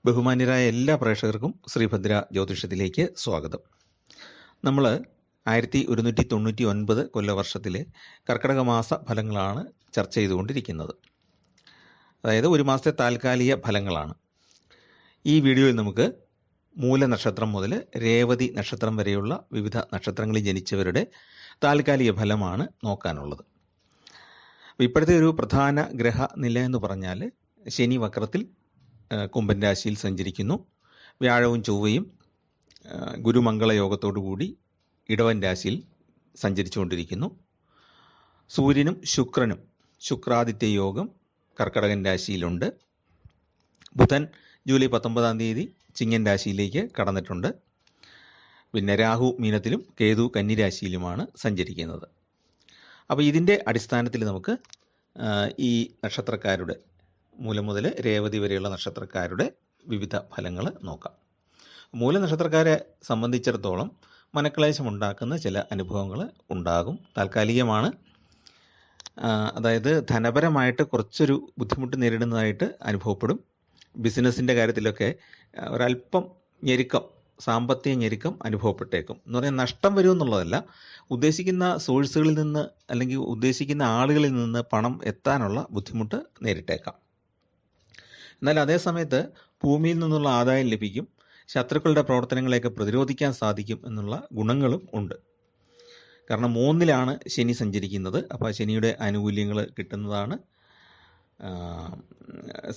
ബഹുമാന്യരായ എല്ലാ പ്രേക്ഷകർക്കും ശ്രീഭദ്ര ജ്യോതിഷത്തിലേക്ക് സ്വാഗതം. നമ്മൾ 1199 കൊല്ലവർഷത്തിലെ കർക്കിടക മാസ ഫലങ്ങളാണ് ചർച്ച ചെയ്തുകൊണ്ടിരിക്കുന്നത്. അതായത് ഒരു മാസത്തെ താൽക്കാലിക ഫലങ്ങളാണ്. ഈ വീഡിയോയിൽ നമുക്ക് മൂലനക്ഷത്രം മുതൽ രേവതി നക്ഷത്രം വരെയുള്ള വിവിധ നക്ഷത്രങ്ങളിൽ ജനിച്ചവരുടെ താൽക്കാലിക ഫലമാണ് നോക്കാനുള്ളത്. ഇപ്പോഴത്തെ ഒരു പ്രധാന ഗ്രഹനില എന്ന് പറഞ്ഞാൽ ശനി വക്രത്തിൽ കുംഭൻ രാശിയിൽ സഞ്ചരിക്കുന്നു. വ്യാഴവും ചൊവ്വയും ഗുരുമംഗള യോഗത്തോടുകൂടി ഇടവൻ രാശിയിൽ സഞ്ചരിച്ചുകൊണ്ടിരിക്കുന്നു. സൂര്യനും ശുക്രനും ശുക്രാദിത്യ യോഗം കർക്കടകൻ രാശിയിലുണ്ട്. ബുധൻ ജൂലൈ 19 ചിങ്ങൻ രാശിയിലേക്ക് കടന്നിട്ടുണ്ട്. പിന്നെ രാഹു മീനത്തിലും കേതു കന്നിരാശിയിലുമാണ് സഞ്ചരിക്കുന്നത്. അപ്പോൾ ഇതിൻ്റെ അടിസ്ഥാനത്തിൽ നമുക്ക് ഈ നക്ഷത്രക്കാരുടെ മൂലം മുതൽ രേവതി വരെയുള്ള നക്ഷത്രക്കാരുടെ വിവിധ ഫലങ്ങൾ നോക്കാം. മൂലനക്ഷത്രക്കാരെ സംബന്ധിച്ചിടത്തോളം മനക്ലേശമുണ്ടാക്കുന്ന ചില അനുഭവങ്ങൾ ഉണ്ടാകും. താൽക്കാലികമാണ്. അതായത് ധനപരമായിട്ട് കുറച്ചൊരു ബുദ്ധിമുട്ട് നേരിടുന്നതായിട്ട് അനുഭവപ്പെടും. ബിസിനസ്സിൻ്റെ കാര്യത്തിലൊക്കെ ഒരല്പം ഞെരുക്കം, സാമ്പത്തിക ഞെരുക്കം അനുഭവപ്പെട്ടേക്കും. എന്ന് പറഞ്ഞാൽ നഷ്ടം വരുമെന്നുള്ളതല്ല, ഉദ്ദേശിക്കുന്ന സോഴ്സുകളിൽ നിന്ന് അല്ലെങ്കിൽ ഉദ്ദേശിക്കുന്ന ആളുകളിൽ നിന്ന് പണം എത്താനുള്ള ബുദ്ധിമുട്ട് നേരിട്ടേക്കാം. എന്നാൽ അതേ സമയത്ത് ഭൂമിയിൽ നിന്നുള്ള ആദായം ലഭിക്കും, ശത്രുക്കളുടെ പ്രവർത്തനങ്ങളെയൊക്കെ പ്രതിരോധിക്കാൻ സാധിക്കും എന്നുള്ള ഗുണങ്ങളും ഉണ്ട്. കാരണം 3-ലാണ് ശനി സഞ്ചരിക്കുന്നത്. അപ്പോൾ ശനിയുടെ ആനുകൂല്യങ്ങൾ കിട്ടുന്നതാണ്.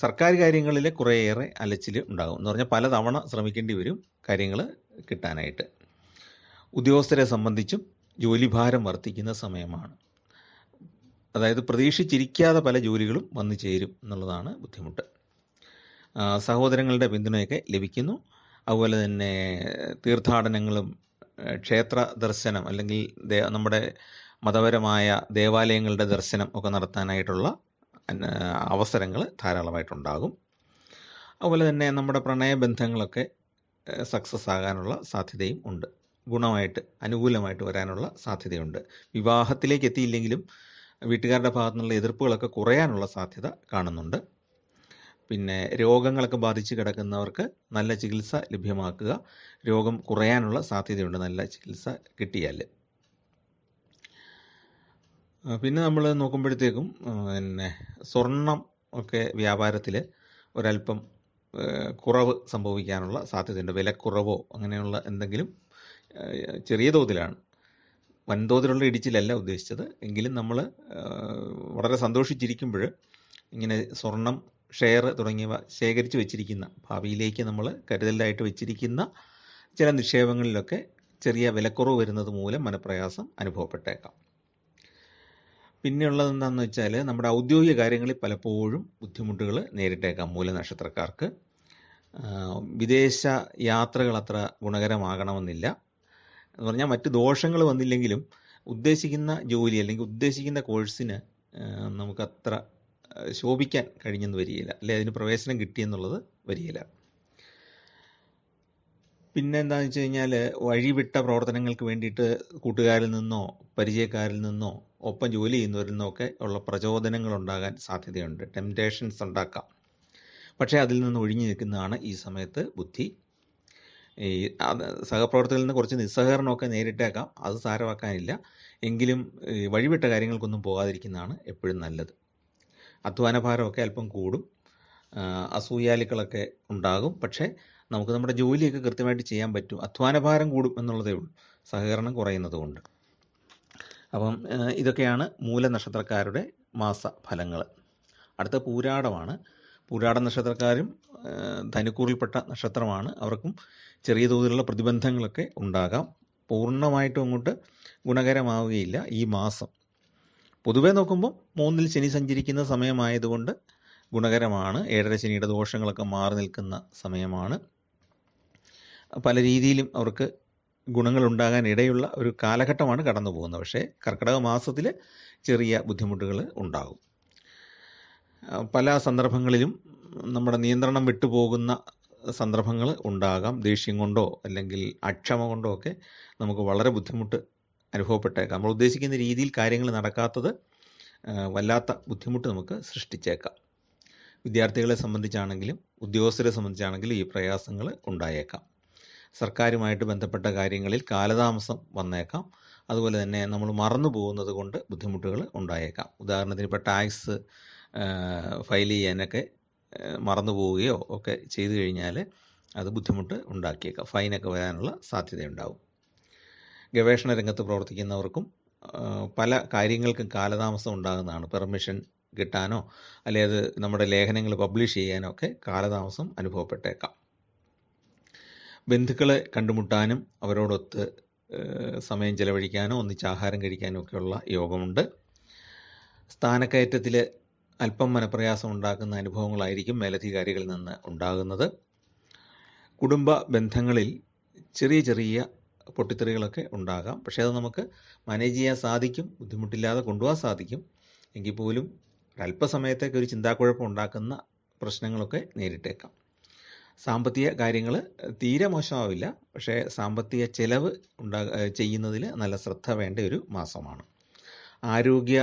സർക്കാർ കാര്യങ്ങളിൽ കുറേയേറെ അലച്ചിൽ ഉണ്ടാകും. എന്ന് പറഞ്ഞാൽ പലതവണ ശ്രമിക്കേണ്ടി വരും കാര്യങ്ങൾ കിട്ടാനായിട്ട്. ഉദ്യോഗസ്ഥരെ സംബന്ധിച്ചും ജോലിഭാരം വർദ്ധിക്കുന്ന സമയമാണ്. അതായത് പ്രതീക്ഷിച്ചിരിക്കാതെ പല ജോലികളും വന്നു ചേരും എന്നുള്ളതാണ് ബുദ്ധിമുട്ട്. സഹോദരങ്ങളുടെ പിന്തുണയൊക്കെ ലഭിക്കുന്നു. അതുപോലെ തന്നെ തീർത്ഥാടനങ്ങളും ക്ഷേത്ര ദർശനം അല്ലെങ്കിൽ നമ്മുടെ മതപരമായ ദേവാലയങ്ങളുടെ ദർശനം ഒക്കെ നടത്താനായിട്ടുള്ള അവസരങ്ങൾ ധാരാളമായിട്ടുണ്ടാകും. അതുപോലെ തന്നെ നമ്മുടെ പ്രണയബന്ധങ്ങളൊക്കെ സക്സസ് ആകാനുള്ള സാധ്യതയും ഉണ്ട്. ഗുണമായിട്ട് അനുകൂലമായിട്ട് വരാനുള്ള സാധ്യതയുണ്ട്. വിവാഹത്തിലേക്ക് എത്തിയില്ലെങ്കിലും വീട്ടുകാരുടെ ഭാഗത്തു നിന്നുള്ള എതിർപ്പുകളൊക്കെ കുറയാനുള്ള സാധ്യത കാണുന്നുണ്ട്. പിന്നെ രോഗങ്ങളൊക്കെ ബാധിച്ച് കിടക്കുന്നവർക്ക് നല്ല ചികിത്സ ലഭ്യമാക്കുക. രോഗം കുറയാനുള്ള സാധ്യതയുണ്ട് നല്ല ചികിത്സ കിട്ടിയാൽ. പിന്നെ നമ്മൾ നോക്കുമ്പോഴത്തേക്കും സ്വർണം ഒക്കെ വ്യാപാരത്തിൽ ഒരല്പം കുറവ് സംഭവിക്കാനുള്ള സാധ്യതയുണ്ട്. വിലക്കുറവോ അങ്ങനെയുള്ള എന്തെങ്കിലും ചെറിയ തോതിലാണ്, വൻതോതിലുള്ള ഇടിച്ചിലല്ല ഉദ്ദേശിച്ചത്. എങ്കിലും നമ്മൾ വളരെ സന്തോഷിച്ചിരിക്കുമ്പോൾ ഇങ്ങനെ സ്വർണം, ഷെയർ തുടങ്ങിയവ ശേഖരിച്ച് വെച്ചിരിക്കുന്ന, ഭാവിയിലേക്ക് നമ്മൾ കരുതലായിട്ട് വെച്ചിരിക്കുന്ന ചില നിക്ഷേപങ്ങളിലൊക്കെ ചെറിയ വിലക്കുറവ് വരുന്നത് മൂലം മനപ്രയാസം അനുഭവപ്പെട്ടേക്കാം. പിന്നെയുള്ളത് എന്താണെന്ന് വെച്ചാൽ നമ്മുടെ ഔദ്യോഗിക കാര്യങ്ങളിൽ പലപ്പോഴും ബുദ്ധിമുട്ടുകൾ നേരിട്ടേക്കാം മൂലനക്ഷത്രക്കാർക്ക്. വിദേശ യാത്രകൾ അത്ര ഗുണകരമാകണമെന്നില്ല. എന്ന് പറഞ്ഞാൽ മറ്റ് ദോഷങ്ങൾ വന്നില്ലെങ്കിലും ഉദ്ദേശിക്കുന്ന ജോലി അല്ലെങ്കിൽ ഉദ്ദേശിക്കുന്ന കോഴ്സിന് നമുക്കത്ര ശോഭിക്കാൻ കഴിഞ്ഞെന്ന് വരികയില്ല, അല്ലെ അതിന് പ്രവേശനം കിട്ടിയെന്നുള്ളത് വരികയില്ല. പിന്നെ എന്താണെന്ന് വെച്ച് കഴിഞ്ഞാൽ വഴിവിട്ട പ്രവർത്തനങ്ങൾക്ക് വേണ്ടിയിട്ട് കൂട്ടുകാരിൽ നിന്നോ പരിചയക്കാരിൽ നിന്നോ ഒപ്പം ജോലി ചെയ്യുന്നവരിൽ നിന്നോ ഒക്കെ ഉള്ള പ്രചോദനങ്ങൾ ഉണ്ടാകാൻ സാധ്യതയുണ്ട്. ടെംപ്റ്റേഷൻസ് ഉണ്ടാക്കാം. പക്ഷേ അതിൽ നിന്ന് ഒഴിഞ്ഞു നിൽക്കുന്നതാണ് ഈ സമയത്ത് ബുദ്ധി. ഈ സഹപ്രവർത്തകരിൽ നിന്ന് കുറച്ച് നിസ്സഹകരണമൊക്കെ നേരിട്ടേക്കാം, അത് സാരമാക്കാനില്ല. എങ്കിലും വഴിവിട്ട കാര്യങ്ങൾക്കൊന്നും പോകാതിരിക്കുന്നതാണ് എപ്പോഴും നല്ലത്. അധ്വാനഭാരമൊക്കെ അല്പം കൂടും, അസൂയാലുക്കളൊക്കെ ഉണ്ടാകും. പക്ഷേ നമുക്ക് നമ്മുടെ ജോലിയൊക്കെ കൃത്യമായിട്ട് ചെയ്യാൻ പറ്റും. അധ്വാനഭാരം കൂടും എന്നുള്ളതേ ഉള്ളൂ, സഹകരണം കുറയുന്നത് കൊണ്ട്. അപ്പം ഇതൊക്കെയാണ് മൂലനക്ഷത്രക്കാരുടെ മാസഫലങ്ങൾ. അടുത്ത പൂരാടമാണ്. പൂരാട നക്ഷത്രക്കാരും ധനുക്കൂറിൽപ്പെട്ട നക്ഷത്രമാണ്. അവർക്കും ചെറിയ തോതിലുള്ള പ്രതിബന്ധങ്ങളൊക്കെ ഉണ്ടാകാം. പൂർണ്ണമായിട്ടും അങ്ങോട്ട് ഗുണകരമാവുകയില്ല ഈ മാസം. പൊതുവെ നോക്കുമ്പോൾ 3-ൽ ശനി സഞ്ചരിക്കുന്ന സമയമായതുകൊണ്ട് ഗുണകരമാണ്. 7.5 ശനിയുടെ ദോഷങ്ങളൊക്കെ മാറി നിൽക്കുന്ന സമയമാണ്. പല രീതിയിലും അവർക്ക് ഗുണങ്ങളുണ്ടാകാൻ ഇടയുള്ള ഒരു കാലഘട്ടമാണ് കടന്നു പോകുന്നത്. പക്ഷേ കർക്കിടക മാസത്തിൽ ചെറിയ ബുദ്ധിമുട്ടുകൾ ഉണ്ടാകും. പല സന്ദർഭങ്ങളിലും നമ്മുടെ നിയന്ത്രണം വിട്ടുപോകുന്ന സന്ദർഭങ്ങൾ ഉണ്ടാകാം. ദേഷ്യം കൊണ്ടോ അല്ലെങ്കിൽ അക്ഷമ കൊണ്ടോ ഒക്കെ നമുക്ക് വളരെ ബുദ്ധിമുട്ട് അനുഭവപ്പെട്ടേക്കാം. നമ്മൾ ഉദ്ദേശിക്കുന്ന രീതിയിൽ കാര്യങ്ങൾ നടക്കാത്തത് വല്ലാത്ത ബുദ്ധിമുട്ട് നമുക്ക് സൃഷ്ടിച്ചേക്കാം. വിദ്യാർത്ഥികളെ സംബന്ധിച്ചാണെങ്കിലും ഉദ്യോഗസ്ഥരെ സംബന്ധിച്ചാണെങ്കിലും ഈ പ്രയാസങ്ങൾ ഉണ്ടായേക്കാം. സർക്കാരുമായിട്ട് ബന്ധപ്പെട്ട കാര്യങ്ങളിൽ കാലതാമസം വന്നേക്കാം. അതുപോലെ തന്നെ നമ്മൾ മറന്നു പോകുന്നത് കൊണ്ട് ബുദ്ധിമുട്ടുകൾ ഉണ്ടായേക്കാം. ഉദാഹരണത്തിന് ഇപ്പോൾ ടാക്സ് ഫയൽ ചെയ്യാനൊക്കെ മറന്നു പോവുകയോ ഒക്കെ ചെയ്തു കഴിഞ്ഞാൽ അത് ബുദ്ധിമുട്ട് ഉണ്ടാക്കിയേക്കാം. ഫൈനൊക്കെ വരാനുള്ള സാധ്യതയുണ്ടാവും. ഗവേഷണ രംഗത്ത് പ്രവർത്തിക്കുന്നവർക്കും പല കാര്യങ്ങൾക്കും കാലതാമസം ഉണ്ടാകുന്നതാണ്. പെർമിഷൻ കിട്ടാനോ അല്ലെങ്കിൽ അത് നമ്മുടെ ലേഖനങ്ങൾ പബ്ലിഷ് ചെയ്യാനോ ഒക്കെ കാലതാമസം അനുഭവപ്പെട്ടേക്കാം. ബന്ധുക്കളെ കണ്ടുമുട്ടാനും അവരോടൊത്ത് സമയം ചെലവഴിക്കാനോ ഒന്നിച്ച് ആഹാരം കഴിക്കാനോ ഒക്കെയുള്ള യോഗമുണ്ട്. സ്ഥാനക്കയറ്റത്തിൽ അല്പം മനപ്രയാസം ഉണ്ടാക്കുന്ന അനുഭവങ്ങളായിരിക്കും മേലധികാരികളിൽ നിന്ന് ഉണ്ടാകുന്നത്. കുടുംബ ബന്ധങ്ങളിൽ ചെറിയ ചെറിയ പൊട്ടിത്തെറികളൊക്കെ ഉണ്ടാകാം. പക്ഷേ അത് നമുക്ക് മാനേജ് ചെയ്യാൻ സാധിക്കും, ബുദ്ധിമുട്ടില്ലാതെ കൊണ്ടുപോകാൻ സാധിക്കും. എങ്കിൽ പോലും ഒരല്പസമയത്തേക്ക് ഒരു ചിന്താക്കുഴപ്പം ഉണ്ടാക്കുന്ന പ്രശ്നങ്ങളൊക്കെ നേരിട്ടേക്കാം. സാമ്പത്തിക കാര്യങ്ങൾ തീരെ മോശമാവില്ല, പക്ഷേ സാമ്പത്തിക ചെലവ് ചെയ്യുന്നതിൽ നല്ല ശ്രദ്ധ വേണ്ട ഒരു മാസമാണ്. ആരോഗ്യ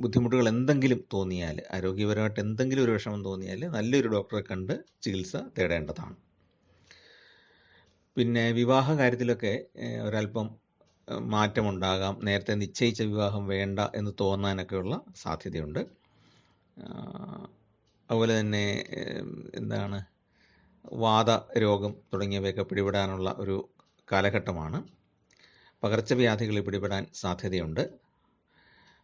ബുദ്ധിമുട്ടുകൾ എന്തെങ്കിലും തോന്നിയാൽ, ആരോഗ്യപരമായിട്ട് എന്തെങ്കിലും ഒരു വിഷമം തോന്നിയാൽ നല്ലൊരു ഡോക്ടറെ കണ്ട് ചികിത്സ തേടേണ്ടതാണ്. പിന്നെ വിവാഹ കാര്യത്തിലൊക്കെ ഒരല്പം മാറ്റമുണ്ടാകാം. നേരത്തെ നിശ്ചയിച്ച വിവാഹം വേണ്ട എന്ന് തോന്നാനൊക്കെയുള്ള സാധ്യതയുണ്ട്. അതുപോലെ തന്നെ വാതരോഗം തുടങ്ങിയവയൊക്കെ പിടിപെടാനുള്ള ഒരു കാലഘട്ടമാണ്. പകർച്ചവ്യാധികൾ പിടിപെടാൻ സാധ്യതയുണ്ട്.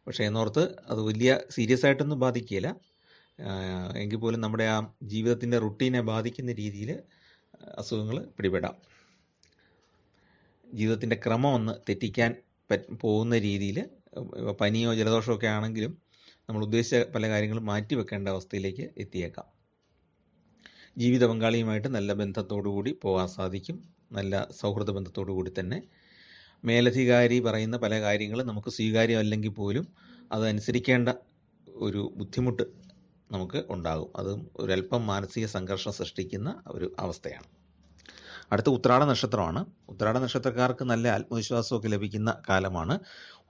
പക്ഷേ എന്നോർത്ത് അത് വലിയ സീരിയസ് ആയിട്ടൊന്നും ബാധിക്കില്ല. എങ്കിൽ പോലും നമ്മുടെ ആ ജീവിതത്തിൻ്റെ റുട്ടീനെ ബാധിക്കുന്ന രീതിയിൽ അസുഖങ്ങൾ പിടിപെടാം. ജീവിതത്തിൻ്റെ ക്രമം ഒന്ന് തെറ്റിക്കാൻ പോകുന്ന രീതിയിൽ പനിയോ ജലദോഷമോ ഒക്കെ ആണെങ്കിലും നമ്മൾ ഉദ്ദേശിച്ച പല കാര്യങ്ങളും മാറ്റിവെക്കേണ്ട അവസ്ഥയിലേക്ക് എത്തിയേക്കാം. ജീവിത പങ്കാളിയുമായിട്ട് നല്ല ബന്ധത്തോടു കൂടി പോകാൻ സാധിക്കും. നല്ല സൗഹൃദ ബന്ധത്തോടു കൂടി തന്നെ. മേലധികാരി പറയുന്ന പല കാര്യങ്ങളും നമുക്ക് സ്വീകാര്യമല്ലെങ്കിൽ പോലും അതനുസരിക്കേണ്ട ഒരു ബുദ്ധിമുട്ട് നമുക്ക് ഉണ്ടാകും. അതും ഒരല്പം മാനസിക സംഘർഷം സൃഷ്ടിക്കുന്ന ഒരു അവസ്ഥയാണ്. അടുത്ത ഉത്രാട നക്ഷത്രമാണ്. ഉത്രാട നക്ഷത്രക്കാർക്ക് നല്ല ആത്മവിശ്വാസമൊക്കെ ലഭിക്കുന്ന കാലമാണ്.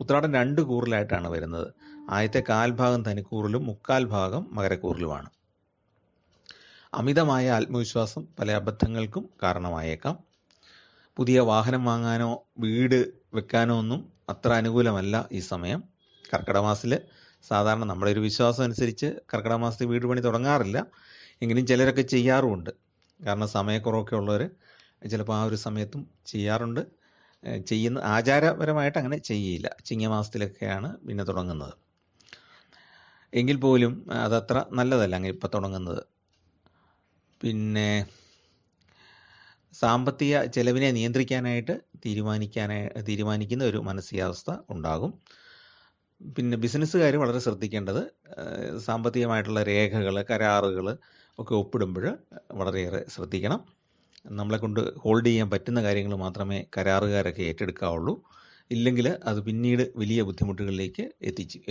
ഉത്രാടം 2 കൂറിലായിട്ടാണ് വരുന്നത്. ആദ്യത്തെ 1/4 ഭാഗം ധനുക്കൂറിലും 3/4 ഭാഗം മകരക്കൂറിലുമാണ്. അമിതമായ ആത്മവിശ്വാസം പല അബദ്ധങ്ങൾക്കും കാരണമായേക്കാം. പുതിയ വാഹനം വാങ്ങാനോ വീട് വെക്കാനോ ഒന്നും അത്ര അനുകൂലമല്ല ഈ സമയം. കർക്കിടക മാസത്തിൽ സാധാരണ നമ്മുടെ ഒരു വിശ്വാസം അനുസരിച്ച് കർക്കിടക മാസത്തിൽ വീട് പണി തുടങ്ങാറില്ല. എങ്കിലും ചിലരൊക്കെ ചെയ്യാറുമുണ്ട്. കാരണം സമയക്കുറവൊക്കെ ഉള്ളവർ ചിലപ്പോൾ ആ ഒരു സമയത്തും ചെയ്യാറുണ്ട്. ചെയ്യുന്ന ആചാരപരമായിട്ട് അങ്ങനെ ചെയ്യില്ല. ചിങ്ങമാസത്തിലൊക്കെയാണ് പിന്നെ തുടങ്ങുന്നത്. എങ്കിൽ പോലും അതത്ര നല്ലതല്ല അങ്ങനെ ഇപ്പം തുടങ്ങുന്നത്. പിന്നെ സാമ്പത്തിക ചെലവിനെ നിയന്ത്രിക്കാനായിട്ട് തീരുമാനിക്കുന്ന ഒരു മാനസികാവസ്ഥ ഉണ്ടാകും. പിന്നെ ബിസിനസ്സുകാർ വളരെ ശ്രദ്ധിക്കേണ്ടത് സാമ്പത്തികമായിട്ടുള്ള രേഖകൾ, കരാറുകൾ ഒക്കെ ഒപ്പിടുമ്പോൾ വളരെയേറെ ശ്രദ്ധിക്കണം. നമ്മളെ കൊണ്ട് ഹോൾഡ് ചെയ്യാൻ പറ്റുന്ന കാര്യങ്ങൾ മാത്രമേ കരാറുകാരൊക്കെ ഏറ്റെടുക്കാവുള്ളൂ. ഇല്ലെങ്കിൽ അത് പിന്നീട് വലിയ ബുദ്ധിമുട്ടുകളിലേക്ക്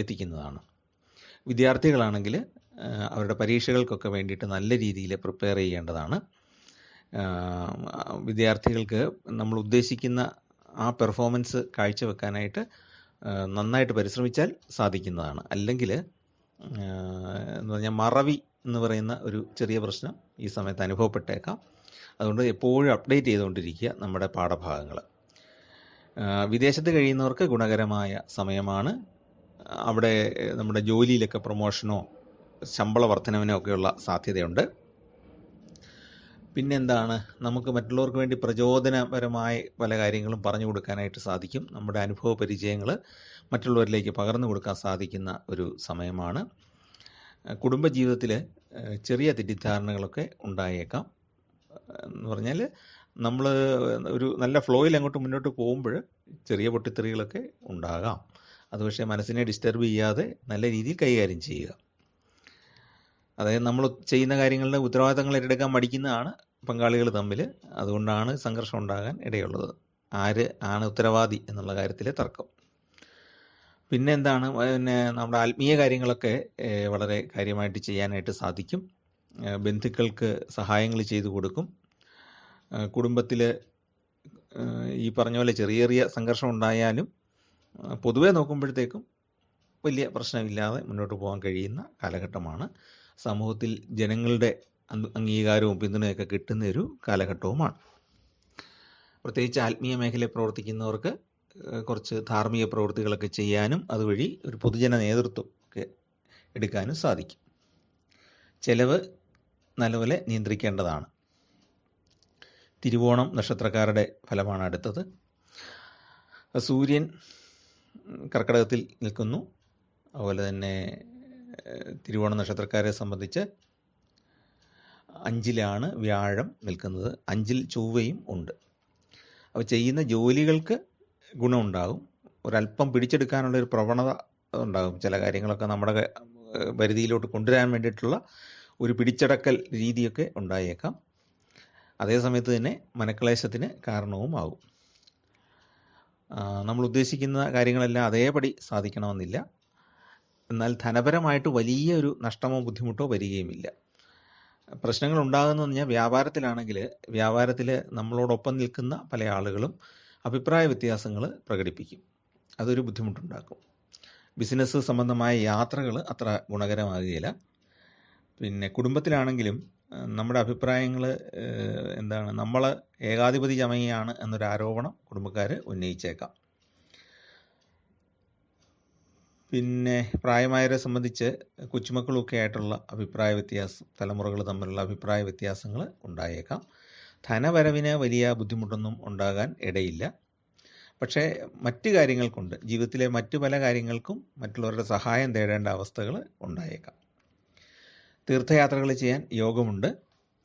എത്തിക്കുന്നതാണ്. വിദ്യാർത്ഥികളാണെങ്കിൽ അവരുടെ പരീക്ഷകൾക്കൊക്കെ വേണ്ടിയിട്ട് നല്ല രീതിയിൽ പ്രിപ്പയർ ചെയ്യേണ്ടതാണ്. വിദ്യാർത്ഥികൾക്ക് നമ്മൾ ഉദ്ദേശിക്കുന്ന ആ പെർഫോമൻസ് കാഴ്ചവെക്കാനായിട്ട് നന്നായിട്ട് പരിശ്രമിച്ചാൽ സാധിക്കുന്നതാണ്. അല്ലെങ്കിൽ എന്ന് പറഞ്ഞാൽ മറവി എന്ന് പറയുന്ന ഒരു ചെറിയ പ്രശ്നം ഈ സമയത്ത് അനുഭവപ്പെട്ടേക്കാം. അതുകൊണ്ട് എപ്പോഴും അപ്ഡേറ്റ് ചെയ്തുകൊണ്ടിരിക്കുക നമ്മുടെ പാഠഭാഗങ്ങൾ. വിദേശത്ത് കഴിയുന്നവർക്ക് ഗുണകരമായ സമയമാണ്. അവിടെ നമ്മുടെ ജോലിയിലൊക്കെ പ്രൊമോഷനോ ശമ്പള വർധനവിനോ ഒക്കെയുള്ള സാധ്യതയുണ്ട്. പിന്നെന്താണ്, നമുക്ക് മറ്റുള്ളവർക്ക് വേണ്ടി പ്രചോദനപരമായ പല കാര്യങ്ങളും പറഞ്ഞു കൊടുക്കാനായിട്ട് സാധിക്കും. നമ്മുടെ അനുഭവ പരിചയങ്ങൾ മറ്റുള്ളവരിലേക്ക് പകർന്നു കൊടുക്കാൻ സാധിക്കുന്ന ഒരു സമയമാണ്. കുടുംബജീവിതത്തിൽ ചെറിയ തെറ്റിദ്ധാരണകളൊക്കെ ഉണ്ടായേക്കാം. എന്ന് പറഞ്ഞാൽ നമ്മൾ ഒരു നല്ല ഫ്ലോയിൽ അങ്ങോട്ട് മുന്നോട്ട് പോകുമ്പോൾ ചെറിയ പൊട്ടിത്തെറികളൊക്കെ ഉണ്ടാകാം. അത് പക്ഷേ മനസ്സിനെ ഡിസ്റ്റർബ് ചെയ്യാതെ നല്ല രീതിയിൽ കൈകാര്യം ചെയ്യുക. അതായത് നമ്മൾ ചെയ്യുന്ന കാര്യങ്ങളുടെ ഉത്തരവാദിത്തങ്ങൾ ഏറ്റെടുക്കാൻ മടിക്കുന്നതാണ് പങ്കാളികൾ തമ്മിൽ. അതുകൊണ്ടാണ് സംഘർഷം ഉണ്ടാകാൻ ഇടയുള്ളത്. ആര് ആണ് ഉത്തരവാദി എന്നുള്ള കാര്യത്തിലെ തർക്കം. പിന്നെ നമ്മുടെ ആത്മീയ കാര്യങ്ങളൊക്കെ വളരെ കാര്യമായിട്ട് ചെയ്യാനായിട്ട് സാധിക്കും. ബന്ധുക്കൾക്ക് സഹായങ്ങൾ ചെയ്തു കൊടുക്കും. കുടുംബത്തിൽ ഈ പറഞ്ഞ പോലെ ചെറിയ ചെറിയ സംഘർഷം ഉണ്ടായാലും പൊതുവെ നോക്കുമ്പോഴത്തേക്കും വലിയ പ്രശ്നമില്ലാതെ മുന്നോട്ട് പോകാൻ കഴിയുന്ന കാലഘട്ടമാണ്. സമൂഹത്തിൽ ജനങ്ങളുടെ അംഗീകാരവും പിന്തുണയൊക്കെ കിട്ടുന്ന ഒരു കാലഘട്ടവുമാണ്. പ്രത്യേകിച്ച് ആത്മീയ മേഖലയിൽ പ്രവർത്തിക്കുന്നവർക്ക് കുറച്ച് ധാർമ്മിക പ്രവൃത്തികളൊക്കെ ചെയ്യാനും അതുവഴി ഒരു പൊതുജന നേതൃത്വം ഒക്കെ എടുക്കാനും സാധിക്കും. ചെലവ് നല്ലപോലെ നിയന്ത്രിക്കേണ്ടതാണ്. തിരുവോണം നക്ഷത്രക്കാരുടെ ഫലമാണ് അടുത്തത്. സൂര്യൻ കർക്കിടകത്തിൽ നിൽക്കുന്നു. അതുപോലെ തന്നെ തിരുവോണ നക്ഷത്രക്കാരെ സംബന്ധിച്ച് 5ലാണ് വ്യാഴം നിൽക്കുന്നത്. 5ൽ ചൊവ്വയും ഉണ്ട്. അപ്പോൾ ചെയ്യുന്ന ജോലികൾക്ക് ഗുണമുണ്ടാകും. ഒരല്പം പിടിച്ചെടുക്കാനുള്ളൊരു പ്രവണത ഉണ്ടാകും. ചില കാര്യങ്ങളൊക്കെ നമ്മുടെ പരിധിയിലോട്ട് കൊണ്ടുവരാൻ വേണ്ടിയിട്ടുള്ള ഒരു പിടിച്ചടക്കൽ രീതിയൊക്കെ ഉണ്ടായേക്കാം. അതേസമയത്ത് തന്നെ മനക്ലേശത്തിന് കാരണവുമാകും. നമ്മൾ ഉദ്ദേശിക്കുന്ന കാര്യങ്ങളെല്ലാം അതേപടി സാധിക്കണമെന്നില്ല. എന്നാൽ ധനപരമായിട്ട് വലിയൊരു നഷ്ടമോ ബുദ്ധിമുട്ടോ വരികയുമില്ല. പ്രശ്നങ്ങൾ ഉണ്ടാകുന്നതെന്ന് പറഞ്ഞാൽ വ്യാപാരത്തിലാണെങ്കിൽ വ്യാപാരത്തിൽ നമ്മളോടൊപ്പം നിൽക്കുന്ന പല ആളുകളും അഭിപ്രായ വ്യത്യാസങ്ങൾ പ്രകടിപ്പിക്കും. അതൊരു ബുദ്ധിമുട്ടുണ്ടാക്കും. ബിസിനസ് സംബന്ധമായ യാത്രകൾ അത്ര ഗുണകരമാകുകയില്ല. പിന്നെ കുടുംബത്തിലാണെങ്കിലും നമ്മുടെ അഭിപ്രായങ്ങൾ നമ്മൾ ഏകാധിപതി ചമയാണ് എന്നൊരു ആരോപണം കുടുംബക്കാർ ഉന്നയിച്ചേക്കാം. പിന്നെ പ്രായമായവരെ സംബന്ധിച്ച് കൊച്ചുമക്കളൊക്കെ ആയിട്ടുള്ള അഭിപ്രായ വ്യത്യാസം, തലമുറകൾ തമ്മിലുള്ള അഭിപ്രായ വ്യത്യാസങ്ങൾ ഉണ്ടായേക്കാം. ധനവരവിന് വലിയ ബുദ്ധിമുട്ടൊന്നും ഉണ്ടാകാൻ ഇടയില്ല. പക്ഷേ മറ്റു കാര്യങ്ങൾക്കുണ്ട്, ജീവിതത്തിലെ മറ്റു പല കാര്യങ്ങൾക്കും മറ്റുള്ളവരുടെ സഹായം തേടേണ്ട അവസ്ഥകൾ ഉണ്ടായേക്കാം. തീർത്ഥയാത്രകൾ ചെയ്യാൻ യോഗമുണ്ട്.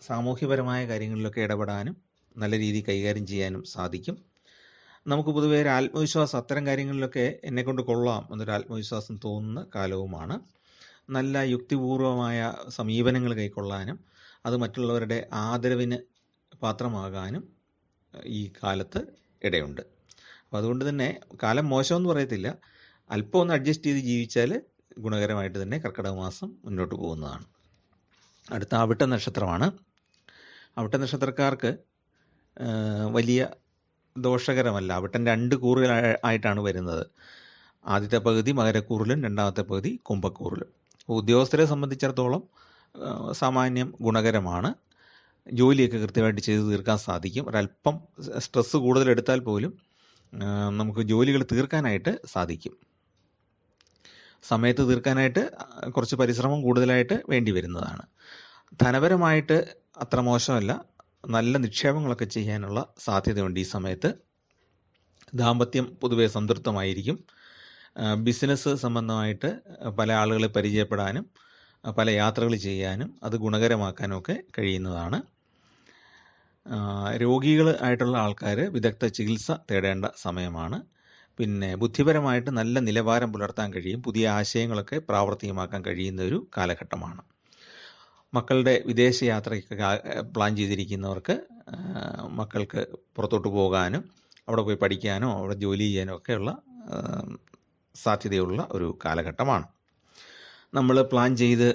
സാമൂഹ്യപരമായ കാര്യങ്ങളിലൊക്കെ ഇടപെടാനും നല്ല രീതിയിൽ കൈകാര്യം ചെയ്യാനും സാധിക്കും. നമുക്ക് പൊതുവേ ഒരു ആത്മവിശ്വാസം അത്തരം കാര്യങ്ങളിലൊക്കെ എന്നെക്കൊണ്ട് കൊള്ളാം എന്നൊരു ആത്മവിശ്വാസം തോന്നുന്ന കാലവുമാണ്. നല്ല യുക്തിപൂർവമായ സമീപനങ്ങൾ കൈക്കൊള്ളാനും അത് മറ്റുള്ളവരുടെ ആദരവിന് പാത്രമാകാനും ഈ കാലത്ത് ഇടയുണ്ട്. അപ്പോൾ അതുകൊണ്ട് തന്നെ കാലം മോശമെന്ന് പറയത്തില്ല. അല്പം ഒന്ന് അഡ്ജസ്റ്റ് ചെയ്ത് ജീവിച്ചാൽ ഗുണകരമായിട്ട് തന്നെ കർക്കിടക മാസം മുന്നോട്ട് പോകുന്നതാണ്. അടുത്ത അവിട്ട നക്ഷത്രമാണ്. അവിട്ട നക്ഷത്രക്കാർക്ക് വലിയ ദോഷകരമല്ല. അവിട്ടൻ 2 കൂറുകളായിട്ടാണ് വരുന്നത്. ആദ്യത്തെ പകുതി മകരക്കൂറിലും രണ്ടാമത്തെ പകുതി കുംഭക്കൂറിലും. ഉദ്യോഗസ്ഥരെ സംബന്ധിച്ചിടത്തോളം സാമാന്യം ഗുണകരമാണ്. ജോലിയൊക്കെ കൃത്യമായിട്ട് ചെയ്ത് തീർക്കാൻ സാധിക്കും. ഒരല്പം സ്ട്രെസ്സ് കൂടുതലെടുത്താൽ പോലും നമുക്ക് ജോലികൾ തീർക്കാനായിട്ട് സാധിക്കും. സമയത്ത് തീർക്കാനായിട്ട് കുറച്ച് പരിശ്രമം കൂടുതലായിട്ട് വേണ്ടി വരുന്നതാണ്. ധനപരമായിട്ട് അത്ര മോശമല്ല. നല്ല നിക്ഷേപങ്ങളൊക്കെ ചെയ്യാനുള്ള സാധ്യതയുണ്ട് ഈ സമയത്ത്. ദാമ്പത്യം പൊതുവെ സംതൃപ്തമായിരിക്കും. ബിസിനസ് സംബന്ധമായിട്ട് പല ആളുകളെ പരിചയപ്പെടാനും പല യാത്രകൾ ചെയ്യാനും അത് ഗുണകരമാക്കാനും ഒക്കെ കഴിയുന്നതാണ്. രോഗികൾ ആയിട്ടുള്ള ആൾക്കാർ വിദഗ്ധ ചികിത്സ തേടേണ്ട സമയമാണ്. പിന്നെ ബുദ്ധിപരമായിട്ട് നല്ല നിലവാരം പുലർത്താൻ കഴിയും. പുതിയ ആശയങ്ങളൊക്കെ പ്രാവർത്തികമാക്കാൻ കഴിയുന്ന ഒരു കാലഘട്ടമാണ്. മക്കളുടെ വിദേശ യാത്രയ്ക്ക് പ്ലാൻ ചെയ്തിരിക്കുന്നവർക്ക് മക്കൾക്ക് പുറത്തോട്ട് പോകാനും അവിടെ പോയി പഠിക്കാനോ അവിടെ ജോലി ചെയ്യാനോ ഒക്കെയുള്ള സാധ്യതയുള്ള ഒരു കാലഘട്ടമാണ്. നമ്മൾ പ്ലാൻ ചെയ്ത്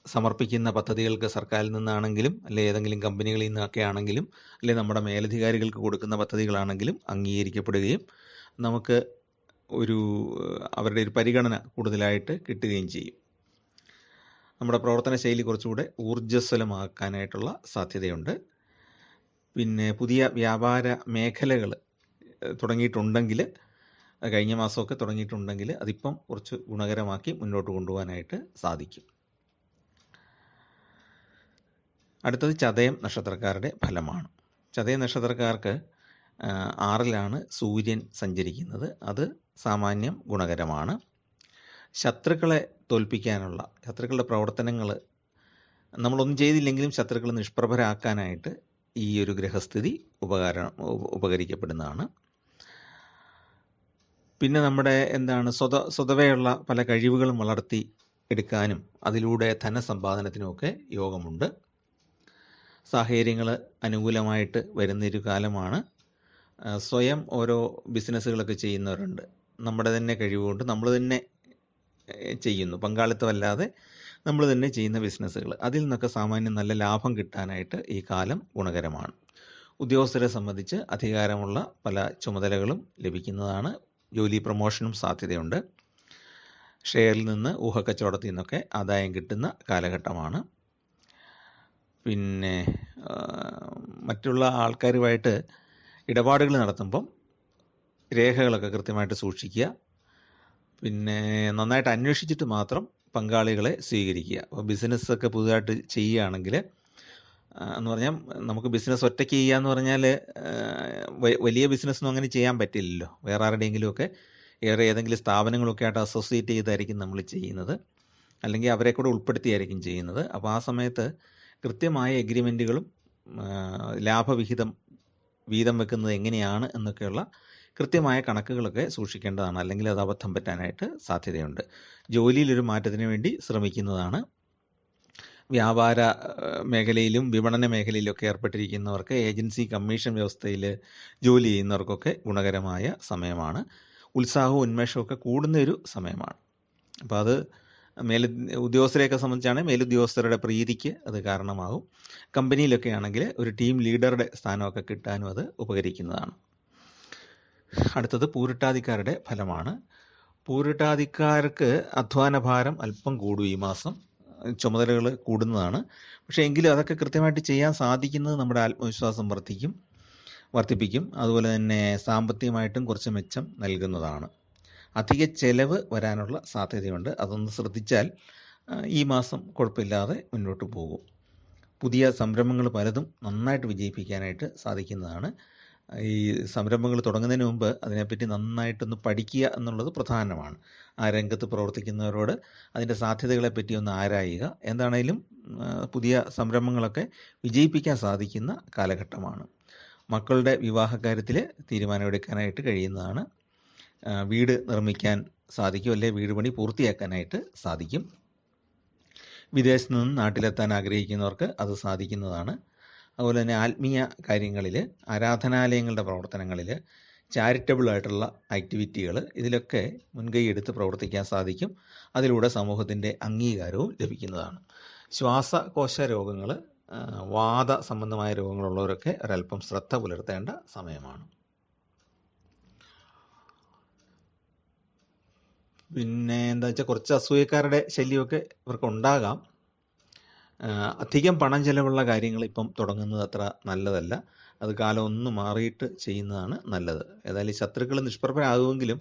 സമർപ്പിക്കുന്ന പദ്ധതികൾക്ക് സർക്കാരിൽ നിന്നാണെങ്കിലും അല്ലെ ഏതെങ്കിലും കമ്പനികളിൽ നിന്നൊക്കെ ആണെങ്കിലും അല്ലെ നമ്മുടെ മേലധികാരികൾക്ക് കൊടുക്കുന്ന പദ്ധതികളാണെങ്കിലും അംഗീകരിക്കപ്പെടുകയും നമുക്ക് അവരുടെ ഒരു പരിഗണന കൂടുതലായിട്ട് കിട്ടുകയും ചെയ്യും. നമ്മുടെ പ്രവർത്തന ശൈലി കുറച്ചുകൂടെ ഊർജ്ജസ്വലമാക്കാനായിട്ടുള്ള സാധ്യതയുണ്ട്. പിന്നെ പുതിയ വ്യാപാര മേഖലകൾ തുടങ്ങിയിട്ടുണ്ടെങ്കിൽ, കഴിഞ്ഞ മാസമൊക്കെ തുടങ്ങിയിട്ടുണ്ടെങ്കിൽ അതിപ്പം കുറച്ച് ഗുണകരമാക്കി മുന്നോട്ട് കൊണ്ടുപോകാനായിട്ട് സാധിക്കും. അടുത്തത് ചതയം നക്ഷത്രക്കാരുടെ ഫലമാണ്. ചതയം നക്ഷത്രക്കാർക്ക് 6ലാണ് സൂര്യൻ സഞ്ചരിക്കുന്നത്. അത് സാമാന്യം ഗുണകരമാണ്. ശത്രുക്കളെ തോൽപ്പിക്കാനുള്ള ശത്രുക്കളുടെ പ്രവർത്തനങ്ങൾ നമ്മളൊന്നും ചെയ്തില്ലെങ്കിലും ശത്രുക്കളെ നിഷ്പ്രഭരാക്കാനായിട്ട് ഈ ഒരു ഗ്രഹസ്ഥിതി ഉപകരിക്കപ്പെടുന്നതാണ്. പിന്നെ നമ്മുടെ സ്വതവേയുള്ള പല കഴിവുകളും വളർത്തി എടുക്കാനും അതിലൂടെ ധനസമ്പാദനത്തിനുമൊക്കെ യോഗമുണ്ട്. സാഹചര്യങ്ങൾ അനുകൂലമായിട്ട് വരുന്നൊരു കാലമാണ്. സ്വയം ഓരോ ബിസിനസ്സുകളൊക്കെ ചെയ്യുന്നവരുണ്ട്. നമ്മുടെ തന്നെ കഴിവുകൊണ്ട് നമ്മൾ തന്നെ ചെയ്യുന്നു, പങ്കാളിത്തമല്ലാതെ നമ്മൾ തന്നെ ചെയ്യുന്ന ബിസിനസ്സുകൾ, അതിൽ നിന്നൊക്കെ സാമാന്യം നല്ല ലാഭം കിട്ടാനായിട്ട് ഈ കാലം ഗുണകരമാണ്. ഉദ്യോഗസ്ഥരെ സംബന്ധിച്ച് അധികാരമുള്ള പല ചുമതലകളും ലഭിക്കുന്നതാണ്. ജോലി പ്രൊമോഷനും സാധ്യതയുണ്ട്. ഷെയറിൽ നിന്ന് ഊഹക്കച്ചവടത്തിൽ നിന്നൊക്കെ ആദായം കിട്ടുന്ന കാലഘട്ടമാണ്. പിന്നെ മറ്റുള്ള ആൾക്കാരുമായിട്ട് ഇടപാടുകൾ നടത്തുമ്പം രേഖകളൊക്കെ കൃത്യമായിട്ട് സൂക്ഷിക്കുക. പിന്നെ നന്നായിട്ട് അന്വേഷിച്ചിട്ട് മാത്രം പങ്കാളികളെ സ്വീകരിക്കുക. അപ്പോൾ ബിസിനസ്സൊക്കെ പുതുതായിട്ട് ചെയ്യുകയാണെങ്കിൽ എന്ന് പറഞ്ഞാൽ നമുക്ക് ബിസിനസ് ഒറ്റയ്ക്ക് ചെയ്യുക എന്ന് പറഞ്ഞാൽ വലിയ ബിസിനസ്സൊന്നും അങ്ങനെ ചെയ്യാൻ പറ്റില്ലല്ലോ. വേറെ ആരുടെയെങ്കിലുമൊക്കെ ഏതെങ്കിലും സ്ഥാപനങ്ങളൊക്കെ ആയിട്ട് അസോസിയേറ്റ് ചെയ്തായിരിക്കും നമ്മൾ ചെയ്യുന്നത്, അല്ലെങ്കിൽ അവരെ കൂടെ ഉൾപ്പെടുത്തിയായിരിക്കും ചെയ്യുന്നത്. അപ്പോൾ ആ സമയത്ത് കൃത്യമായ എഗ്രിമെൻറ്റുകളും ലാഭവിഹിതം വീതം വെക്കുന്നത് എങ്ങനെയാണ് എന്നൊക്കെയുള്ള കൃത്യമായ കണക്കുകളൊക്കെ സൂക്ഷിക്കേണ്ടതാണ്. അല്ലെങ്കിൽ അത് അബദ്ധം പറ്റാനായിട്ട് സാധ്യതയുണ്ട്. ജോലിയിലൊരു മാറ്റത്തിന് വേണ്ടി ശ്രമിക്കുന്നതാണ്. വ്യാപാര മേഖലയിലും വിപണന മേഖലയിലൊക്കെ ഏർപ്പെട്ടിരിക്കുന്നവർക്ക്, ഏജൻസി കമ്മീഷൻ വ്യവസ്ഥയിൽ ജോലി ചെയ്യുന്നവർക്കൊക്കെ ഗുണകരമായ സമയമാണ്. ഉത്സാഹവും ഉന്മേഷമൊക്കെ കൂടുന്ന ഒരു സമയമാണ്. അപ്പോൾ അത് ഉദ്യോഗസ്ഥരെയൊക്കെ സംബന്ധിച്ചാണെങ്കിൽ മേലുദ്യോഗസ്ഥരുടെ പ്രീതിക്ക് അത് കാരണമാകും. കമ്പനിയിലൊക്കെ ആണെങ്കിൽ ഒരു ടീം ലീഡറുടെ സ്ഥാനമൊക്കെ കിട്ടാനും അത് ഉപകരിക്കുന്നതാണ്. അടുത്തത് പൂരിട്ടാതിക്കാരുടെ ഫലമാണ്. പൂരിട്ടാതിക്കാർക്ക് അധ്വാനഭാരം അല്പം കൂടും. ഈ മാസം ചുമതലകൾ കൂടുന്നതാണ്. പക്ഷേ എങ്കിലും അതൊക്കെ കൃത്യമായിട്ട് ചെയ്യാൻ സാധിക്കുന്നത് നമ്മുടെ ആത്മവിശ്വാസം വർദ്ധിപ്പിക്കും. അതുപോലെ തന്നെ സാമ്പത്തികമായിട്ടും കുറച്ച് മെച്ചം നൽകുന്നതാണ്. അധിക ചെലവ് വരാനുള്ള സാധ്യതയുണ്ട്. അതൊന്ന് ശ്രദ്ധിച്ചാൽ ഈ മാസം കുഴപ്പമില്ലാതെ മുന്നോട്ട് പോകും. പുതിയ സംരംഭങ്ങൾ പലതും നന്നായിട്ട് വിജയിപ്പിക്കാനായിട്ട് സാധിക്കുന്നതാണ്. ഈ സംരംഭങ്ങൾ തുടങ്ങുന്നതിന് മുമ്പ് അതിനെപ്പറ്റി നന്നായിട്ടൊന്ന് പഠിക്കുക എന്നുള്ളത് പ്രധാനമാണ്. ആ രംഗത്ത് പ്രവർത്തിക്കുന്നവരോട് അതിൻ്റെ സാധ്യതകളെപ്പറ്റി ഒന്ന് ആരായുക. എന്താണേലും പുതിയ സംരംഭങ്ങളൊക്കെ വിജയിപ്പിക്കാൻ സാധിക്കുന്ന കാലഘട്ടമാണ്. മക്കളുടെ വിവാഹകാര്യത്തിൽ തീരുമാനമെടുക്കാനായിട്ട് കഴിയുന്നതാണ്. വീട് നിർമ്മിക്കാൻ സാധിക്കും, അല്ലെങ്കിൽ വീട് പണി പൂർത്തിയാക്കാനായിട്ട് സാധിക്കും. വിദേശത്ത് നിന്ന് നാട്ടിലെത്താൻ ആഗ്രഹിക്കുന്നവർക്ക് അത് സാധിക്കുന്നതാണ്. അതുപോലെ തന്നെ ആത്മീയ കാര്യങ്ങളിൽ, ആരാധനാലയങ്ങളുടെ പ്രവർത്തനങ്ങളിൽ, ചാരിറ്റബിൾ ആയിട്ടുള്ള ആക്ടിവിറ്റികൾ, ഇതിലൊക്കെ മുൻകൈ എടുത്ത് പ്രവർത്തിക്കാൻ സാധിക്കും. അതിലൂടെ സമൂഹത്തിൻ്റെ അംഗീകാരവും ലഭിക്കുന്നതാണ്. ശ്വാസകോശ രോഗങ്ങൾ, വാത സംബന്ധമായ രോഗങ്ങളുള്ളവരൊക്കെ ഒരല്പം ശ്രദ്ധ പുലർത്തേണ്ട സമയമാണ്. പിന്നെ എന്താ വെച്ചാൽ കുറച്ച് അസൂയക്കാരുടെ ശല്യമൊക്കെ ഇവർക്ക് ഉണ്ടാകാം. അധികം പണം ചെലവുള്ള കാര്യങ്ങൾ ഇപ്പം തുടങ്ങുന്നത് അത്ര നല്ലതല്ല. അത് കാലം ഒന്ന് മാറിയിട്ട് ചെയ്യുന്നതാണ് നല്ലത്. ഏതായാലും ശത്രുക്കൾ നിഷ്പ്രഭരാകുമെങ്കിലും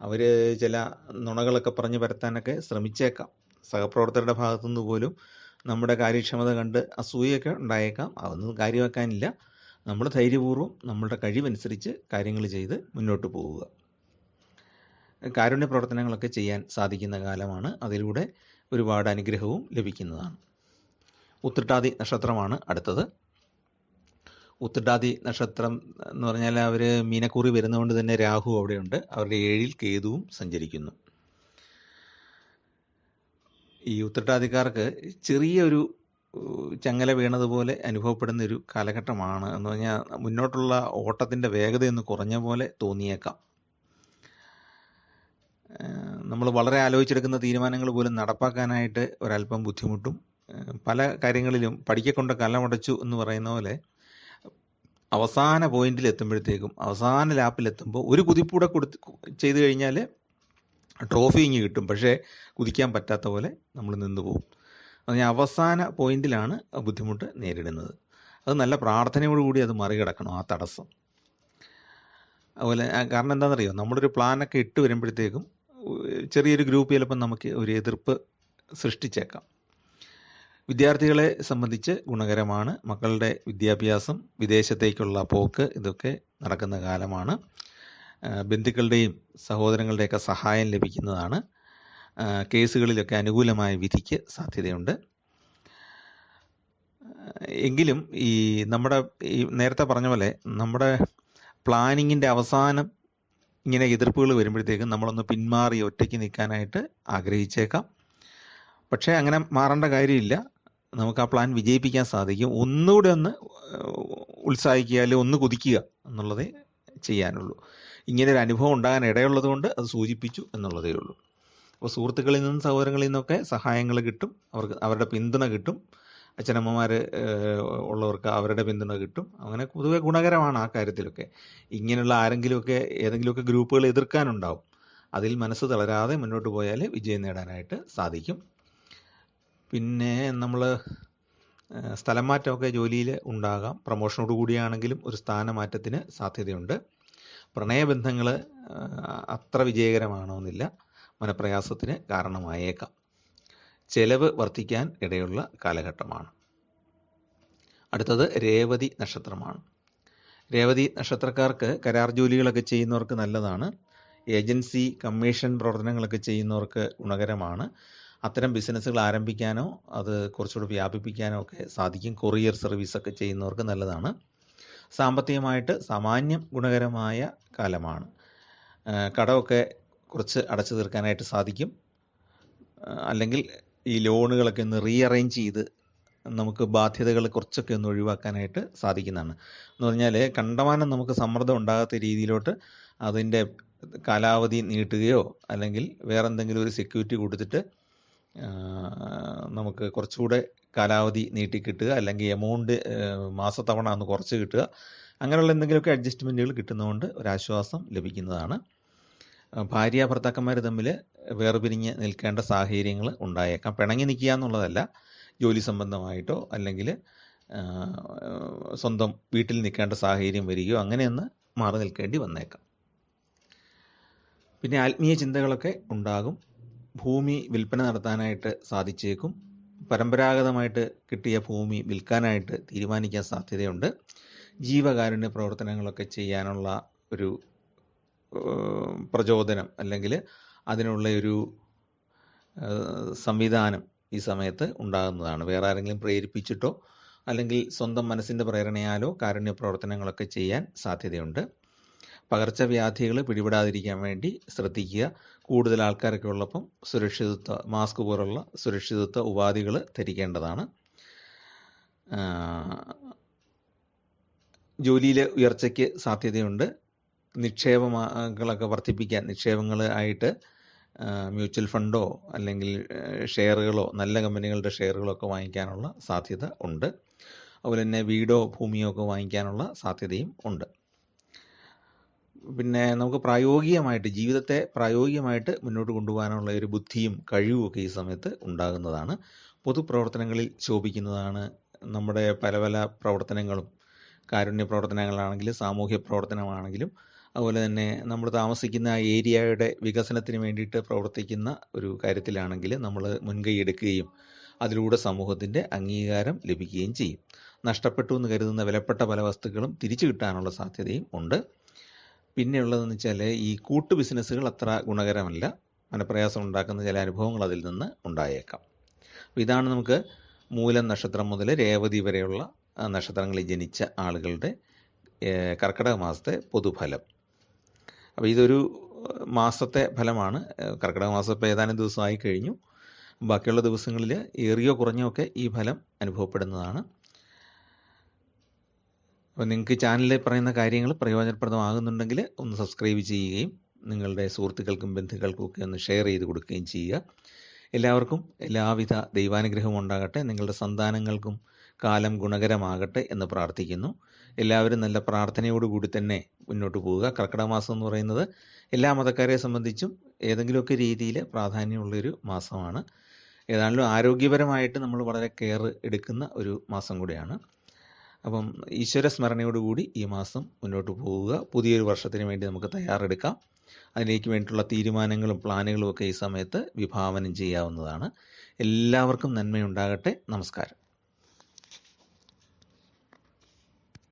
അവർ ചില നുണകളൊക്കെ പറഞ്ഞ് പരത്താനൊക്കെ ശ്രമിച്ചേക്കാം. സഹപ്രവർത്തകരുടെ ഭാഗത്തുനിന്ന് പോലും നമ്മുടെ കാര്യക്ഷമത കണ്ട് അസൂയൊക്കെ ഉണ്ടായേക്കാം. അതൊന്നും കാര്യമാക്കാനില്ല. നമ്മൾ ധൈര്യപൂർവ്വം നമ്മളുടെ കഴിവനുസരിച്ച് കാര്യങ്ങൾ ചെയ്ത് മുന്നോട്ട് പോവുക. കാരുണ്യ പ്രവർത്തനങ്ങളൊക്കെ ചെയ്യാൻ സാധിക്കുന്ന കാലമാണ്. അതിലൂടെ ഒരുപാട് അനുഗ്രഹവും ലഭിക്കുന്നതാണ്. ഉത്രട്ടാതി നക്ഷത്രമാണ് അടുത്തത്. ഉത്രട്ടാതി നക്ഷത്രം എന്ന് പറഞ്ഞാൽ അവർ മീനക്കുറി വരുന്നതുകൊണ്ട് തന്നെ രാഹു അവിടെയുണ്ട്. അവരുടെ 7-ൽ കേതുവും സഞ്ചരിക്കുന്നു. ഈ ഉത്രട്ടാതിക്കാർക്ക് ചെറിയൊരു ചങ്ങല വീണതുപോലെ അനുഭവപ്പെടുന്ന ഒരു കാലഘട്ടമാണ്. എന്ന് പറഞ്ഞാൽ മുന്നോട്ടുള്ള ഓട്ടത്തിൻ്റെ വേഗതയൊന്ന് കുറഞ്ഞ പോലെ തോന്നിയേക്കാം. നമ്മൾ വളരെ ആലോചിച്ചെടുക്കുന്ന തീരുമാനങ്ങൾ പോലും നടപ്പാക്കാനായിട്ട് ഒരല്പം ബുദ്ധിമുട്ടും. പല കാര്യങ്ങളിലും പഠിക്കൊണ്ട് കലമടച്ചു എന്ന് പറയുന്ന പോലെ അവസാന പോയിന്റിൽ എത്തുമ്പോഴത്തേക്കും, അവസാന ലാപ്പിലെത്തുമ്പോൾ ഒരു കുതിപ്പൂടെ ചെയ്തു കഴിഞ്ഞാൽ ട്രോഫി ഇങ്ങ് കിട്ടും. പക്ഷേ കുതിക്കാൻ പറ്റാത്ത പോലെ നമ്മൾ നിന്ന് പോകും. പറഞ്ഞാൽ അവസാന പോയിന്റിലാണ് ബുദ്ധിമുട്ട് നേരിടുന്നത്. അത് നല്ല പ്രാർത്ഥനയോടുകൂടി അത് മറികടക്കണം, ആ തടസ്സം. അതുപോലെ കാരണം എന്താണെന്നറിയോ, നമ്മളൊരു പ്ലാനൊക്കെ ഇട്ട് വരുമ്പോഴത്തേക്കും ചെറിയൊരു ഗ്രൂപ്പ് ചിലപ്പം നമുക്ക് ഒരു എതിർപ്പ് സൃഷ്ടിച്ചേക്കാം. വിദ്യാർത്ഥികളെ സംബന്ധിച്ച് ഗുണകരമാണ്. മക്കളുടെ വിദ്യാഭ്യാസം, വിദേശത്തേക്കുള്ള പോക്ക്, ഇതൊക്കെ നടക്കുന്ന കാലമാണ്. ബന്ധുക്കളുടെയും സഹോദരങ്ങളുടെയൊക്കെ സഹായം ലഭിക്കുന്നതാണ്. കേസുകളിലൊക്കെ അനുകൂലമായ വിധിക്ക് സാധ്യതയുണ്ട്. എങ്കിലും ഈ നേരത്തെ പറഞ്ഞ പോലെ നമ്മുടെ പ്ലാനിങ്ങിൻ്റെ അവസാനം ഇങ്ങനെ എതിർപ്പുകൾ വരുമ്പോഴത്തേക്കും നമ്മളൊന്ന് പിന്മാറി ഒറ്റയ്ക്ക് നിൽക്കാനായിട്ട് ആഗ്രഹിച്ചേക്കാം. പക്ഷേ അങ്ങനെ മാറേണ്ട കാര്യമില്ല. നമുക്ക് ആ പ്ലാൻ വിജയിപ്പിക്കാൻ സാധിക്കും. ഒന്നുകൂടെ ഒന്ന് ഉത്സാഹിക്കുക, അല്ലെങ്കിൽ ഒന്ന് കുതിക്കുക എന്നുള്ളതേ ചെയ്യാനുള്ളൂ. ഇങ്ങനെ ഒരു അനുഭവം ഉണ്ടാകാൻ ഇടയുള്ളത് കൊണ്ട് അത് സൂചിപ്പിച്ചു എന്നുള്ളതേ ഉള്ളൂ. അപ്പോൾ സുഹൃത്തുക്കളിൽ നിന്നും സഹോദരങ്ങളിൽ നിന്നൊക്കെ സഹായങ്ങൾ കിട്ടും, അവരുടെ പിന്തുണ കിട്ടും. അച്ഛനമ്മമാർ ഉള്ളവർക്ക് അവരുടെ പിന്തുണ കിട്ടും. അങ്ങനെ പൊതുവെ ഗുണകരമാണ് ആ കാര്യത്തിലൊക്കെ. ഇങ്ങനെയുള്ള ഏതെങ്കിലുമൊക്കെ ഗ്രൂപ്പുകൾ എതിർക്കാനുണ്ടാവും. അതിൽ മനസ്സ് തളരാതെ മുന്നോട്ട് പോയാൽ വിജയം നേടാനായിട്ട് സാധിക്കും. പിന്നെ നമ്മൾ സ്ഥലം മാറ്റമൊക്കെ ജോലിയിൽ ഉണ്ടാകാം. പ്രമോഷനോട് കൂടിയാണെങ്കിലും ഒരു സ്ഥാനമാറ്റത്തിന് സാധ്യതയുണ്ട്. പ്രണയബന്ധങ്ങൾ അത്ര വിജയകരമാണമെന്നില്ല, മനപ്രയാസത്തിന് കാരണമായേക്കാം. ചെലവ് വർദ്ധിക്കാൻ ഇടയുള്ള കാലഘട്ടമാണ്. അടുത്തത് രേവതി നക്ഷത്രമാണ്. രേവതി നക്ഷത്രക്കാർക്ക് കരാർ ജോലികളൊക്കെ ചെയ്യുന്നവർക്ക് നല്ലതാണ്. ഏജൻസി, കമ്മീഷൻ പ്രവർത്തനങ്ങളൊക്കെ ചെയ്യുന്നവർക്ക് ഗുണകരമാണ്. അത്തരം ബിസിനസ്സുകൾ ആരംഭിക്കാനോ അത് കുറച്ചുകൂടി വ്യാപിപ്പിക്കാനോ ഒക്കെ സാധിക്കും. കൊറിയർ സർവീസൊക്കെ ചെയ്യുന്നവർക്ക് നല്ലതാണ്. സാമ്പത്തികമായിട്ട് സാമാന്യം ഗുണകരമായ കാലമാണ്. കടമൊക്കെ കുറച്ച് അടച്ചു തീർക്കാനായിട്ട് സാധിക്കും. അല്ലെങ്കിൽ ഈ ലോണുകളൊക്കെ ഒന്ന് റീഅറേഞ്ച് ചെയ്ത് നമുക്ക് ബാധ്യതകൾ കുറച്ചൊക്കെ ഒന്ന് ഒഴിവാക്കാനായിട്ട് സാധിക്കുന്നതാണ്. എന്ന് പറഞ്ഞാൽ കണ്ടമാനം നമുക്ക് സമ്മർദ്ദം ഉണ്ടാകാത്ത രീതിയിലോട്ട് അതിൻ്റെ കാലാവധി നീട്ടുകയോ അല്ലെങ്കിൽ വേറെ എന്തെങ്കിലും ഒരു സെക്യൂരിറ്റി കൊടുത്തിട്ട് നമുക്ക് കുറച്ചുകൂടെ കാലാവധി നീട്ടിക്കിട്ടുക, അല്ലെങ്കിൽ എമൗണ്ട് മാസത്തവണ ഒന്ന് കുറച്ച് കിട്ടുക, അങ്ങനെയുള്ള എന്തെങ്കിലുമൊക്കെ അഡ്ജസ്റ്റ്മെൻറ്റുകൾ കിട്ടുന്നതുകൊണ്ട് ഒരാശ്വാസം ലഭിക്കുന്നതാണ്. ഭാര്യ ഭർത്താക്കന്മാർ തമ്മിൽ വേർപിരിഞ്ഞ് നിൽക്കേണ്ട സാഹചര്യങ്ങൾ ഉണ്ടായേക്കാം. പിണങ്ങി നിൽക്കുക എന്നുള്ളതല്ല, ജോലി സംബന്ധമായിട്ടോ അല്ലെങ്കിൽ സ്വന്തം വീട്ടിൽ നിൽക്കേണ്ട സാഹചര്യം വരികയോ അങ്ങനെയൊന്ന് മാറി നിൽക്കേണ്ടി വന്നേക്കാം. പിന്നെ ആത്മീയ ചിന്തകളൊക്കെ ഉണ്ടാകും. ഭൂമി വിൽപ്പന നടത്താനായിട്ട് സാധിച്ചേക്കും. പരമ്പരാഗതമായിട്ട് കിട്ടിയ ഭൂമി വിൽക്കാനായിട്ട് തീരുമാനിക്കാൻ സാധ്യതയുണ്ട്. ജീവകാരുണ്യ പ്രവർത്തനങ്ങളൊക്കെ ചെയ്യാനുള്ള ഒരു പ്രചോദനം അല്ലെങ്കിൽ അതിനുള്ള ഒരു സംവിധാനം ഈ സമയത്ത് ഉണ്ടാകുന്നതാണ്. വേറെ ആരെങ്കിലും പ്രേരിപ്പിച്ചിട്ടോ അല്ലെങ്കിൽ സ്വന്തം മനസ്സിൻ്റെ പ്രേരണയാലോ കാരുണ്യ പ്രവർത്തനങ്ങളൊക്കെ ചെയ്യാൻ സാധ്യതയുണ്ട്. പകർച്ചവ്യാധികൾ പിടിപെടാതിരിക്കാൻ വേണ്ടി ശ്രദ്ധിക്കുക. കൂടുതൽ ആൾക്കാരൊക്കെ ഉള്ളപ്പം മാസ്ക് പോലുള്ള സുരക്ഷിതത്വ ഉപാധികൾ ധരിക്കേണ്ടതാണ്. ജോലിയിലെ ഉയർച്ചയ്ക്ക് സാധ്യതയുണ്ട്. നിക്ഷേപങ്ങളൊക്കെ വർദ്ധിപ്പിക്കാൻ, നിക്ഷേപങ്ങൾ ആയിട്ട് മ്യൂച്വൽ ഫണ്ടോ അല്ലെങ്കിൽ ഷെയറുകളോ, നല്ല കമ്പനികളുടെ ഷെയറുകളൊക്കെ വാങ്ങിക്കാനുള്ള സാധ്യത ഉണ്ട്. അതുപോലെ തന്നെ വീടോ ഭൂമിയോ ഒക്കെ വാങ്ങിക്കാനുള്ള സാധ്യതയും ഉണ്ട്. പിന്നെ നമുക്ക് ജീവിതത്തെ പ്രായോഗികമായിട്ട് മുന്നോട്ട് കൊണ്ടുപോകാനുള്ള ഒരു ബുദ്ധിയും കഴിവും ഒക്കെ ഈ സമയത്ത് ഉണ്ടാകുന്നതാണ്. പൊതുപ്രവർത്തനങ്ങളിൽ ശോഭിക്കുന്നതാണ്. നമ്മുടെ പല പല പ്രവർത്തനങ്ങളും, കാരുണ്യ പ്രവർത്തനങ്ങളാണെങ്കിലും സാമൂഹ്യ പ്രവർത്തനമാണെങ്കിലും അതുപോലെ തന്നെ നമ്മൾ താമസിക്കുന്ന ഏരിയയുടെ വികസനത്തിന് വേണ്ടിയിട്ട് പ്രവർത്തിക്കുന്ന ഒരു കാര്യത്തിലാണെങ്കിൽ നമ്മൾ മുൻകൈ എടുക്കുകയും അതിലൂടെ സമൂഹത്തിൻ്റെ അംഗീകാരം ലഭിക്കുകയും ചെയ്യും. നഷ്ടപ്പെട്ടു എന്ന് കരുതുന്ന വിലപ്പെട്ട പല വസ്തുക്കളും തിരിച്ചു കിട്ടാനുള്ള സാധ്യതയും ഉണ്ട്. പിന്നെയുള്ളതെന്ന് വെച്ചാൽ ഈ കൂട്ടു ബിസിനസ്സുകൾ അത്ര ഗുണകരമല്ല. മനപ്രയാസം ഉണ്ടാക്കുന്ന ചില അനുഭവങ്ങൾ അതിൽ നിന്ന് ഉണ്ടായേക്കാം. അപ്പോൾ ഇതാണ് നമുക്ക് മൂലം നക്ഷത്രം മുതൽ രേവതി വരെയുള്ള നക്ഷത്രങ്ങളിൽ ജനിച്ച ആളുകളുടെ കർക്കിടക മാസത്തെ പൊതുഫലം. അപ്പോൾ ഇതൊരു മാസത്തെ ഫലമാണ്. കർക്കിടക മാസം ഇപ്പോൾ ഏതാനും ദിവസമായി കഴിഞ്ഞു. ബാക്കിയുള്ള ദിവസങ്ങളിൽ ഏറിയോ കുറഞ്ഞോ ഒക്കെ ഈ ഫലം അനുഭവപ്പെടുന്നതാണ്. അപ്പോൾ നിങ്ങൾക്ക് ചാനലിൽ പറയുന്ന കാര്യങ്ങൾ പ്രയോജനപ്രദമാകുന്നുണ്ടെങ്കിൽ ഒന്ന് സബ്സ്ക്രൈബ് ചെയ്യുകയും നിങ്ങളുടെ സുഹൃത്തുക്കൾക്കും ബന്ധുക്കൾക്കും ഒക്കെ ഒന്ന് ഷെയർ ചെയ്ത് കൊടുക്കുകയും ചെയ്യുക. എല്ലാവർക്കും എല്ലാവിധ ദൈവാനുഗ്രഹവും ഉണ്ടാകട്ടെ. നിങ്ങളുടെ സന്താനങ്ങൾക്കും കാലം ഗുണകരമാകട്ടെ എന്ന് പ്രാർത്ഥിക്കുന്നു. എല്ലാവരും നല്ല പ്രാർത്ഥനയോടുകൂടി തന്നെ മുന്നോട്ട് പോവുക. കർക്കിടക മാസം എന്ന് പറയുന്നത് എല്ലാ മതക്കാരെ സംബന്ധിച്ചും ഏതെങ്കിലുമൊക്കെ രീതിയിൽ പ്രാധാന്യമുള്ളൊരു മാസമാണ്. ഏതായാലും ആരോഗ്യപരമായിട്ട് നമ്മൾ വളരെ കെയർ എടുക്കുന്ന ഒരു മാസം കൂടിയാണ്. അപ്പം ഈശ്വര സ്മരണയോടുകൂടി ഈ മാസം മുന്നോട്ട് പോവുക. പുതിയൊരു വർഷത്തിന് വേണ്ടി നമുക്ക് തയ്യാറെടുക്കാം. അതിലേക്ക് വേണ്ടിയിട്ടുള്ള തീരുമാനങ്ങളും പ്ലാനുകളും ഒക്കെ ഈ സമയത്ത് വിഭാവനം ചെയ്യാവുന്നതാണ്. എല്ലാവർക്കും നന്മയുണ്ടാകട്ടെ. നമസ്കാരം.